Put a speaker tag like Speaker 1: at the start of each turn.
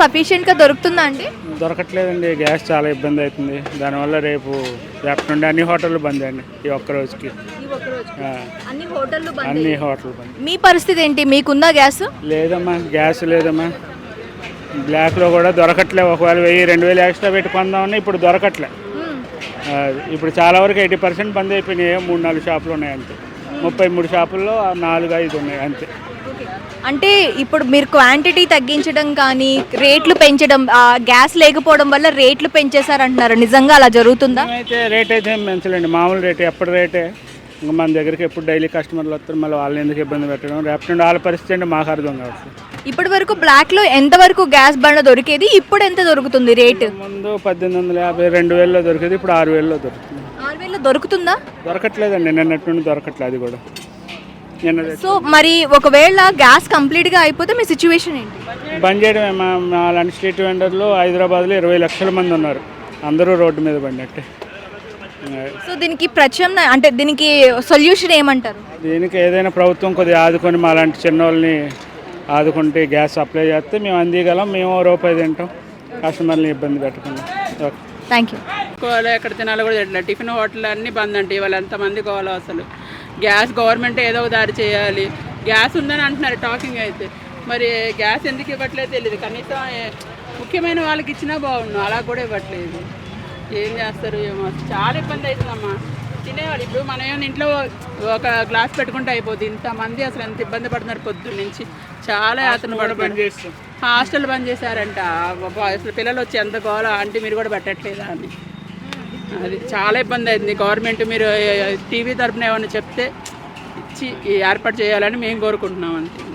Speaker 1: సఫిషియెంట్గా దొరుకుతుందా అండి?
Speaker 2: దొరకట్లేదండి. గ్యాస్ చాలా ఇబ్బంది అవుతుంది. దానివల్ల రేపు నుండి అన్ని హోటళ్ళు బంద్ అండి ఈ ఒక్క రోజుకి.
Speaker 1: అన్ని హోటళ్ళు
Speaker 2: అన్ని హోటల్ బంద్.
Speaker 1: మీ పరిస్థితి ఏంటి? మీకుందా గ్యాస్?
Speaker 2: లేదమ్మా, గ్యాస్ లేదమ్మా. బ్లాక్లో కూడా దొరకట్లే. ఒకవేళ 1000-2000 ఎక్స్ట్రా పెట్టి కొందామని ఇప్పుడు దొరకట్లే. ఇప్పుడు చాలా వరకు 80% బంద్ అయిపోయినాయి. 3-4 షాపులు ఉన్నాయి అంతే. 33 షాపుల్లో 4-5 ఉన్నాయి అంతే.
Speaker 1: అంటే ఇప్పుడు మీరు క్వాంటిటీ తగ్గించడం కానీ రేట్లు పెంచడం, గ్యాస్ లేకపోవడం వల్ల రేట్లు పెంచేశారంటున్నారు, నిజంగా అలా జరుగుతుందా?
Speaker 2: అయితే రేట్ అయితే ఏం పెంచలేండి, మామూలు రేటే, ఎప్పటి రేటే. ఇంకా మన దగ్గరికి ఎప్పుడు డైలీ కస్టమర్లు వస్తారు, మళ్ళీ వాళ్ళని ఎందుకు ఇబ్బంది పెట్టడం. రేపటి నుండి వాళ్ళ పరిస్థితి అంటే మాకు అర్థం కావచ్చు.
Speaker 1: ఇప్పటి వరకు బ్లాక్లో ఎంతవరకు గ్యాస్ బండ దొరికేది, ఇప్పుడు ఎంత దొరుకుతుంది రేటు?
Speaker 2: ముందు 1850, 2000లో దొరికేది, ఇప్పుడు 6000లో దొరుకుతుంది.
Speaker 1: 6000లో దొరుకుతుందా?
Speaker 2: దొరకట్లేదండి, నిన్నటి నుండి దొరకట్లేదు. అది కూడా
Speaker 1: సో మరి ఒకవేళ గ్యాస్ కంప్లీట్గా అయిపోతే మీ సిచ్యువేషన్ ఏంటి?
Speaker 2: బంద్ చేయడమే. మా లాంటి స్ట్రీట్ వెండర్లు హైదరాబాద్లో 20 లక్షల మంది ఉన్నారు. అందరూ రోడ్డు మీద పడినట్టే.
Speaker 1: సో దీనికి ప్రత్యామ్నాయం అంటే దీనికి సొల్యూషన్ ఏమంటారు?
Speaker 2: దీనికి ఏదైనా ప్రభుత్వం కొద్దిగా ఆదుకొని మా లాంటి చిన్న వాళ్ళని ఆదుకుంటే, గ్యాస్ సప్లై చేస్తే మేము అందిగలం. మేము రూపాయి తింటాం, కస్టమర్ని ఇబ్బంది పెట్టకుండా.
Speaker 1: Thank you.
Speaker 3: ఎక్కడ తినాలో కూడా తెలియదు. టిఫిన్ హోటల్ అన్నీ బంద్ అంటే ఇవాళ ఎంతమంది కావాలో అసలు. గ్యాస్ గవర్నమెంట్ ఏదో ఒక దారి చేయాలి. గ్యాస్ ఉందని అంటున్నారు టాకింగ్ అయితే, మరి గ్యాస్ ఎందుకు ఇవ్వట్లేదు తెలియదు. కనీసం ముఖ్యమైన వాళ్ళకి ఇచ్చినా బాగుండు, అలా కూడా ఇవ్వట్లేదు. ఏం చేస్తారు ఏమో, చాలా ఇబ్బంది అవుతుందమ్మా తినేవాళ్ళు. ఇప్పుడు మనం ఏమైనా ఇంట్లో ఒక గ్లాస్ పెట్టుకుంటే అయిపోతుంది, ఇంతమంది అసలు ఎంత ఇబ్బంది పడుతున్నారు పొద్దున్న నుంచి. చాలా యాతన పడుతున్నారు. హాస్టల్ బంద్ చేశారంట. అసలు పిల్లలు వచ్చి ఎంత గోల, అంటే మీరు కూడా పెట్టట్లేదా అని. అది చాలా ఇబ్బంది అవుతుంది. గవర్నమెంట్ మీరు టీవీ తరపున ఏమైనా చెప్తే ఇచ్చి ఏర్పాటు చేయాలని మేము కోరుకుంటున్నాం అంతే.